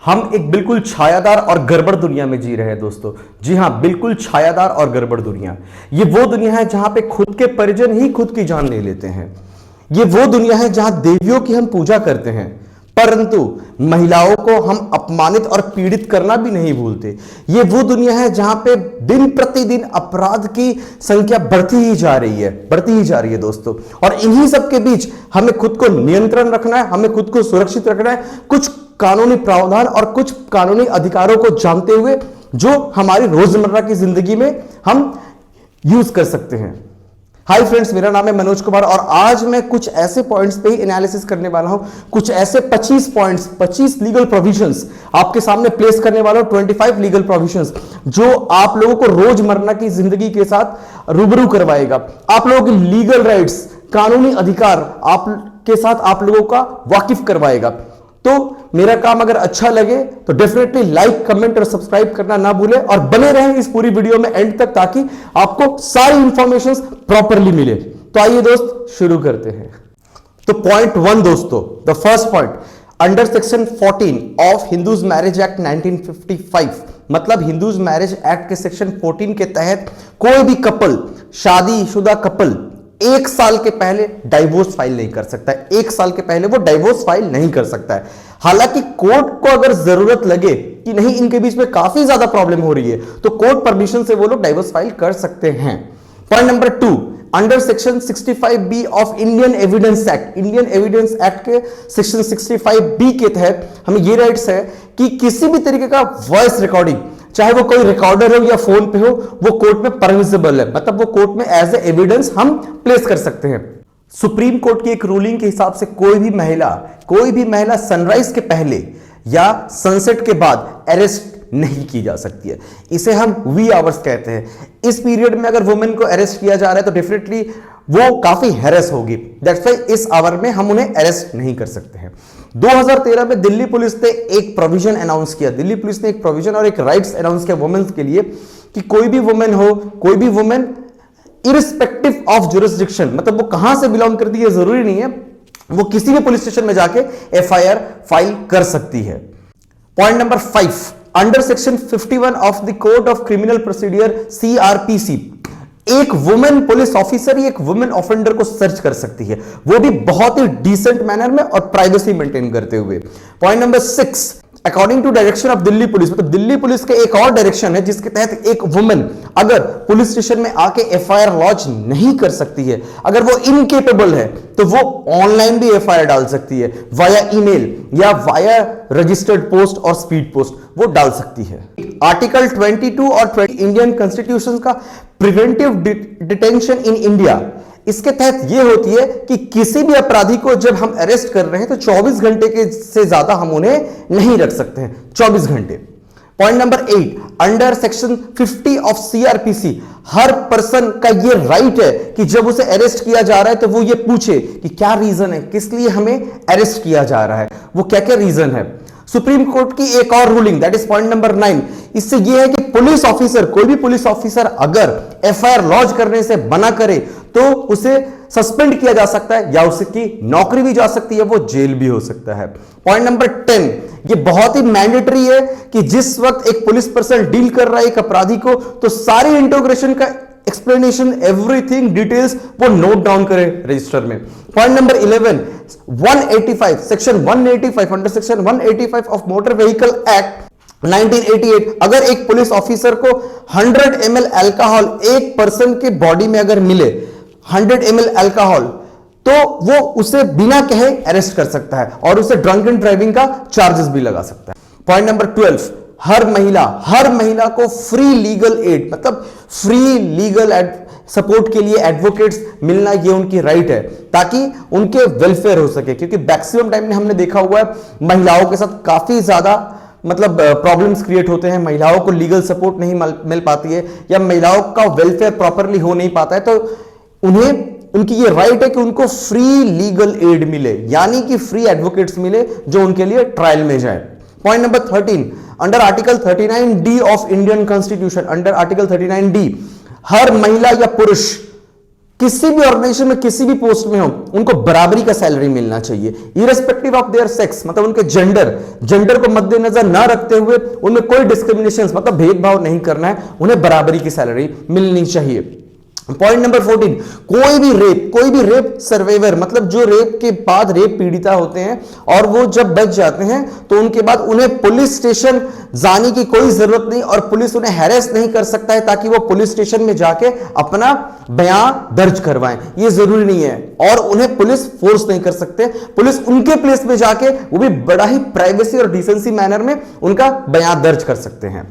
हम एक बिल्कुल छायादार और गड़बड़ दुनिया में जी रहे हैं दोस्तों। जी हां, बिल्कुल छायादार और गड़बड़ दुनिया। ये वो दुनिया है जहां पे खुद के परिजन ही खुद की जान ले लेते हैं। ये वो दुनिया है जहां देवियों की हम पूजा करते हैं, परंतु महिलाओं को हम अपमानित और पीड़ित करना भी नहीं भूलते। ये वो दुनिया है जहां पे दिन प्रतिदिन अपराध की संख्या बढ़ती ही जा रही है दोस्तों। और इन्हीं सब के बीच हमें खुद को नियंत्रण रखना है, हमें खुद को सुरक्षित रखना है, कुछ कानूनी प्रावधान और कुछ कानूनी अधिकारों को जानते हुए जो हमारी रोजमर्रा की जिंदगी में हम यूज कर सकते हैं। हाय फ्रेंड्स, मेरा नाम है मनोज कुमार और आज मैं कुछ ऐसे पॉइंट्स पे ही एनालिसिस करने वाला हूं। कुछ ऐसे 25 पॉइंट्स, 25 लीगल प्रोविजंस आपके सामने प्लेस करने वाला हूं। 25 लीगल प्रोविजंस जो आप लोगों को रोजमर्रा की जिंदगी के साथ रूबरू करवाएगा। आप लोगों की लीगल राइट्स, कानूनी अधिकार आपके साथ आप लोगों का वाकिफ करवाएगा। तो मेरा काम अगर अच्छा लगे तो डेफिनेटली लाइक, कमेंट और सब्सक्राइब करना ना भूलें और बने रहें इस पूरी वीडियो में एंड तक, ताकि आपको सारी इंफॉर्मेशंस प्रॉपरली मिले। तो आइए दोस्त शुरू करते हैं। तो पॉइंट 1 दोस्तों, the first point, under section 14 of Hindus marriage act 1955, मतलब हिंदूज मैरिज एक्ट के सेक्शन 14 के तहत कोई भी कपल, शादीशुदा कपल 1 साल के पहले डाइवोर्स फाइल नहीं कर सकता है। 1 साल के पहले वो डाइवोर्स फाइल नहीं कर सकता है। हालांकि कोर्ट को अगर जरूरत लगे कि नहीं, इनके बीच में काफी ज्यादा प्रॉब्लम हो रही है, तो कोर्ट परमिशन से वो लोग डाइवोर्स फाइल कर सकते हैं। Point number 2, under section 65B of Indian evidence act, Indian evidence act के सेक्शन 65B के तहत हमें ये राइट्स है कि किसी भी तरीके का वॉइस रिकॉर्डिंग, चाहे वो कोई रिकॉर्डर हो या फोन पे हो, वो कोर्ट में परमिसिबल है, मतलब वो कोर्ट में एज ए एविडेंस हम प्लेस कर सकते हैं। सुप्रीम कोर्ट की एक रूलिंग के हिसाब से कोई भी महिला सनराइज के पहले या सनसेट के बाद अरेस्ट नहीं की जा सकती है। इसे हम वी आवर्स कहते हैं। इस पीरियड में अगर वुमेन को अरेस्ट किया जा रहा है तो डेफिनेटली वो काफी हैरेस होगी। दैट्स व्हाई इस आवर में हम उन्हें अरेस्ट नहीं कर सकते हैं। 2013 में दिल्ली पुलिस ने एक प्रोविजन अनाउंस किया। दिल्ली पुलिस ने एक प्रोविजन और एक राइट्स अनाउंस किया वुमेन्स के लिए कि कोई भी वुमेन इरिस्पेक्टिव ऑफ जुरिस्डिक्शन, मतलब वो कहां से बिलोंग करती है जरूरी नहीं है, वो किसी भी पुलिस स्टेशन में जाके एफआईआर फाइल कर सकती है। Point number 5, under section 51 of the code of criminal procedure CRPC, एक वुमेन पुलिस ऑफिसर ही एक वुमेन ऑफेंडर को सर्च कर सकती है, वो भी बहुत ही डिसेंट मैनर में और प्राइवेसी मेंटेन करते हुए। Point number 6, according to direction of Delhi police, मतलब दिल्ली पुलिस के एक और डायरेक्शन है जिसके तहत एक वुमेन अगर पुलिस स्टेशन में आके एफआईआर लॉन्च नहीं कर सकती है, अगर वो इनकेपेबल है, तो वो ऑनलाइन भी एफआईआर डाल सकती है, वाया ईमेल या वाया रजिस्टर्ड पोस्ट और स्पीड पोस्ट वो डाल सकती है। आर्टिकल 22 और 20 इंडियन कॉन्स्टिट्यूशन का प्रिवेंटिव डिटेंशन इन इंडिया, इसके तहत यह होती है कि किसी भी अपराधी को जब हम अरेस्ट कर रहे हैं तो 24 घंटे के से ज्यादा हम उन्हें नहीं रख सकते हैं, 24 घंटे। Point number 8, under section 50 of CRPC, her person का यह राइट है कि जब उसे अरेस्ट किया जा रहा है तो वो ये पूछे कि क्या रीजन है, किस लिए हमें अरेस्ट किया जा रहा है, वो क्या क्या रीजन है। सुप्रीम कोर्ट की एक और ruling, that is point number 9, इससे यह है कि पुलिस ऑफिसर, कोई भी पुलिस ऑफिसर अगर एफआईआर लॉन्च करने से मना करे तो उसे सस्पेंड किया जा सकता है या उसकी नौकरी भी जा सकती है, वो जेल भी हो सकता है। पॉइंट नंबर 10, ये बहुत ही मैंडेटरी है कि जिस वक्त एक पुलिस पर्सन डील कर रहा है एक अपराधी को, तो सारी इंट्रोगेशन का एक्सप्लेनेशन, एवरीथिंग डिटेल्स वो नोट डाउन करें रजिस्टर में। Point number 11, 185 section 185 under section 185 of motor vehicle act 1988, अगर एक पुलिस ऑफिसर को 100 ml अल्कोहल एक पर्सन के बॉडी में अगर मिले, 100 ml अल्कोहल, तो वो उसे बिना कहे अरेस्ट कर सकता है और उसे ड्रंक एंड ड्राइविंग का चार्जेस भी लगा सकता है। पॉइंट नंबर 12, हर महिला को फ्री लीगल एड, मतलब फ्री लीगल सपोर्ट के लिए एडवोकेट्स मिलना, ये उनकी राइट है ताकि उनके वेलफेयर हो सके। क्योंकि मैक्सिमम टाइम में हमने देखा हुआ है महिलाओं के साथ काफी ज्यादा मतलब प्रॉब्लम्स क्रिएट होते हैं, महिलाओं को लीगल सपोर्ट नहीं मिल पाती है या महिलाओं का वेलफेयर प्रॉपरली हो नहीं पाता है, तो उन्हें उनकी ये राइट है कि उनको फ्री लीगल एड मिले, यानी कि फ्री एडवोकेट्स मिले जो उनके लिए ट्रायल में जाए। Point number 13, under article 39D of Indian constitution, under article 39D, हर महिला या पुरुष किसी भी ऑर्गेनाइजेशन में किसी भी पोस्ट में हो, उनको बराबरी का सैलरी मिलना चाहिए, इरेस्पेक्टिव ऑफ देयर सेक्स, मतलब उनके जेंडर को मद्देनजर ना रखते हुए उनमें कोई डिस्क्रिमिनेशन मतलब भेदभाव नहीं करना है, उन्हें बराबरी की सैलरी मिलनी चाहिए। पॉइंट नंबर 14, कोई भी रेप सर्वाइवर, मतलब जो रेप के बाद रेप पीड़िता होते हैं और वो जब बच जाते हैं तो उनके बाद उन्हें पुलिस स्टेशन जाने की कोई जरूरत नहीं और पुलिस उन्हें हैरेस नहीं कर सकता है ताकि वो पुलिस स्टेशन में जाके अपना बयान दर्ज करवाएं, ये जरूरी नहीं है। और उन्हें पुलिस फोर्स नहीं कर सकते, पुलिस उनके प्लेस में जाके वो भी बड़ा ही प्राइवेसी और डिसेंसी मैनर में उनका बयान दर्ज कर सकते हैं।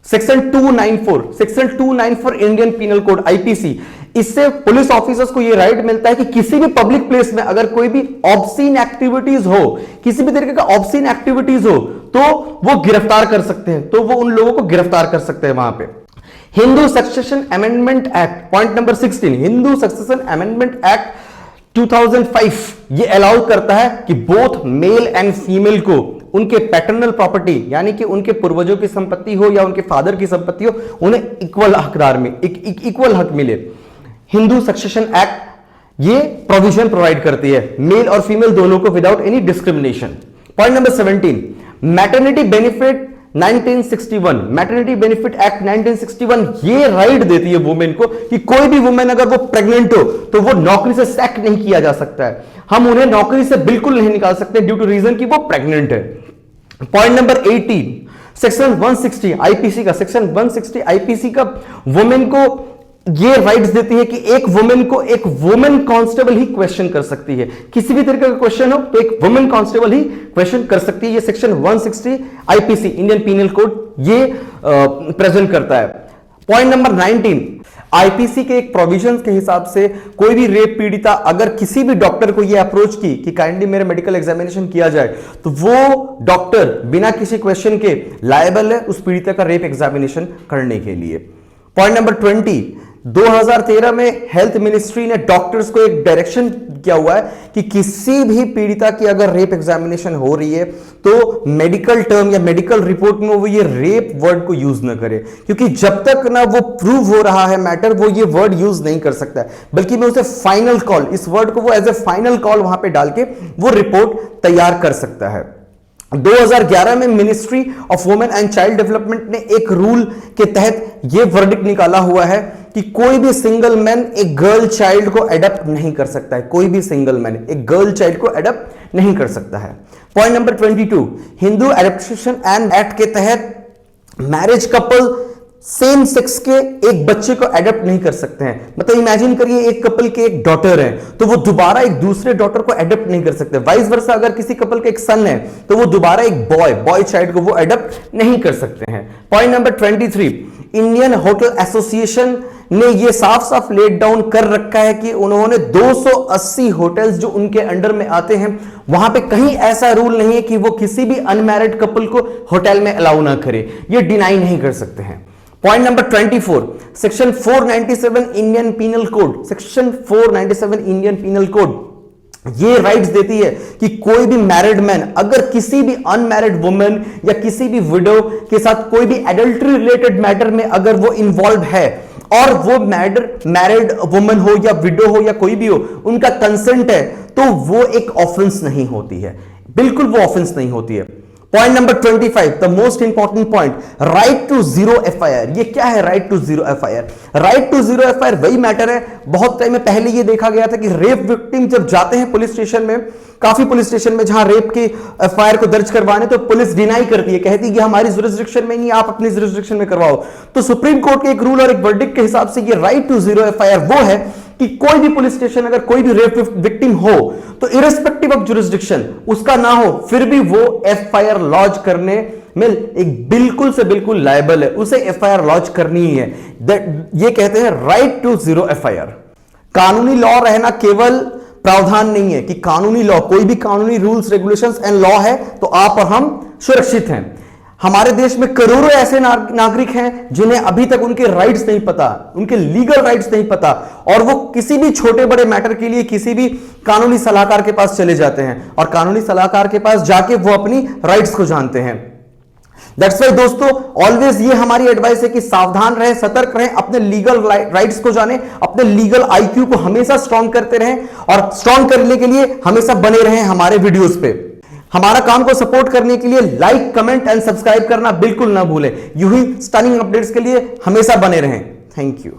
Section 294 Indian penal code IPC, इससे पुलिस ऑफिसर्स को यह राइट मिलता है कि किसी भी पब्लिक प्लेस में अगर कोई भी ऑब्सीन एक्टिविटीज हो, किसी भी तरीके का ऑब्सीन एक्टिविटीज हो तो वो गिरफ्तार कर सकते हैं, तो वो उन लोगों को गिरफ्तार कर सकते हैं वहां पे। Hindu succession amendment act, point number 16, Hindu succession amendment act 2005 ये अलाउ करता है कि बोथ मेल एंड फीमेल को उनके पैटर्नल प्रॉपर्टी यानी कि उनके पूर्वजों की संपत्ति हो या उनके फादर की संपत्ति हो, उन्हें इक्वल हकदार में इक्वल हक मिले। हिंदू सक्सेशन एक्ट ये प्रोविजन प्रोवाइड करती है मेल और फीमेल दोनों को without any discrimination. Point number 17, maternity benefit 1961, maternity benefit act 1961 ये राइट देती है वुमेन को कि कोई भी वुमेन अगर वो प्रेग्नेंट हो तो वो नौकरी से सैक नहीं किया जा सकता है, हम उन्हें नौकरी से बिल्कुल नहीं निकाल सकते ड्यू टू रीजन कि वो प्रेग्नेंट है। पॉइंट नंबर 18, सेक्शन 160 आईपीसी का, सेक्शन 160 आईपीसी का वुमेन को ये राइट्स देती है कि एक वुमेन को एक वुमेन कांस्टेबल ही क्वेश्चन कर सकती है, किसी भी तरीके का क्वेश्चन हो तो एक वुमेन कांस्टेबल ही क्वेश्चन कर सकती है। ये section 160 IPC Indian penal code ये प्रेजेंट करता है। पॉइंट नंबर 19, आईपीसी के एक प्रोविजन के हिसाब से कोई भी रेप पीड़िता अगर किसी भी डॉक्टर को ये अप्रोच की कि काइंडली मेरा मेडिकल एग्जामिनेशन किया जाए तो वो डॉक्टर बिना किसी क्वेश्चन के लायबल है उस पीड़िता का रेप एग्जामिनेशन करने के लिए। पॉइंट नंबर 20, 2013 में हेल्थ मिनिस्ट्री ने डॉक्टर्स को एक डायरेक्शन किया हुआ है कि किसी भी पीड़िता की अगर रेप एग्जामिनेशन हो रही है तो मेडिकल टर्म या मेडिकल रिपोर्ट में वो ये रेप वर्ड को यूज ना करे, क्योंकि जब तक ना वो प्रूव हो रहा है मैटर वो ये वर्ड यूज नहीं कर सकता है, बल्कि मैं उसे फाइनल कॉल, इस वर्ड को वो एज ए फाइनल कॉल वहां पे डाल के वो रिपोर्ट तैयार कर सकता है। 2011 में ministry of women and child development ने एक रूल के तहत यह वर्डिक्ट निकाला हुआ है कि कोई भी सिंगल मैन एक गर्ल चाइल्ड को एडप्ट नहीं कर सकता है, कोई भी सिंगल मैन एक गर्ल चाइल्ड को एडप्ट नहीं कर सकता है। Point number 22, Hindu adaptation and act के तहत मैरिज कपल सेम सेक्स के एक बच्चे को एडप्ट नहीं कर सकते हैं। मतलब इमेजिन करिए एक कपल के एक डॉटर है तो वो दोबारा एक दूसरे डॉटर को एडप्ट नहीं कर सकते, वाइस वर्सा अगर किसी कपल के एक सन है तो वो दोबारा एक बॉय चाइल्ड को वो एडप्ट नहीं कर सकते हैं। Point number 23, Indian hotel association ने ये साफ साफ लेट डाउन कर रखा है कि उन्होंने 280 होटल्स जो उनके अंडर में आते हैं वहां पे कहीं ऐसा रूल नहीं है कि वो किसी भी अनमैरिड कपल को होटल में अलाउ ना करे, ये डिनाई नहीं कर सकते हैं। Point number 24, section 497 Indian penal code, section 497 Indian penal code ये राइट्स देती है कि कोई भी मैरिड मैन अगर किसी भी अनमैरिड वुमेन या किसी भी विडो के साथ कोई भी एडल्ट्री रिलेटेड मैटर में अगर वो इन्वॉल्व है और वो मैरिड वुमेन हो या विडो हो या कोई भी हो, उनका कंसेंट है तो वो एक ऑफेंस नहीं होती है, बिल्कुल वो ऑफेंस नहीं होती है। Point number 25, the most important point, right to zero FIR. ये क्या है right to zero FIR? Right to zero FIR वही मैटर है, बहुत टाइम में पहले ये देखा गया था कि रेप विक्टिम जब जाते हैं पुलिस स्टेशन में, काफी पुलिस स्टेशन में जहां रेप की एफआईआर को दर्ज करवाने तो पुलिस डिनाई करती है, कहती है कि हमारी जुरिस्डिक्शन में नहीं, आप अपनी जुरिस्डिक्शन में करवाओ। तो सुप्रीम कोर्ट के एक रूल और एक वर्डिक्ट के हिसाब से ये राइट टू जीरो एफआईआर वो है कि कोई भी पुलिस स्टेशन अगर कोई भी रेप विक्टिम हो तो इरेस्पेक्टिव ऑफ जुरिस्डिक्शन उसका ना हो फिर भी वो एफआईआर लॉन्च करने में एक बिल्कुल से बिल्कुल लायबल है, उसे एफआईआर लॉन्च करनी ही है। ये कहते हैं राइट टू जीरो एफआईआर। कानूनी लॉ रहना केवल प्रावधान नहीं है कि कानूनी लॉ, कोई भी कानूनी रूल्स रेगुलेशंस एंड लॉ है तो आप और हम सुरक्षित हैं। हमारे देश में करोड़ों ऐसे नागरिक हैं जिन्हें अभी तक उनके राइट्स नहीं पता, उनके लीगल राइट्स नहीं पता, और वो किसी भी छोटे बड़े मैटर के लिए किसी भी कानूनी सलाहकार के पास चले जाते हैं और कानूनी सलाहकार के पास जाके वो अपनी राइट्स को जानते हैं। दैट्स वाई दोस्तों, ऑलवेज ये हमारी एडवाइस है कि सावधान रहें, सतर्क रहें, अपने लीगल राइट्स को जानें, अपने लीगल आईक्यू को हमेशा स्ट्रांग करते रहें और स्ट्रांग करने के लिए हमेशा बने रहें हमारे वीडियोस पे। हमारा काम को सपोर्ट करने के लिए लाइक, कमेंट एंड सब्सक्राइब करना बिल्कुल ना भूलें। यूं ही स्टनिंग अपडेट्स के लिए हमेशा बने रहें। Thank you.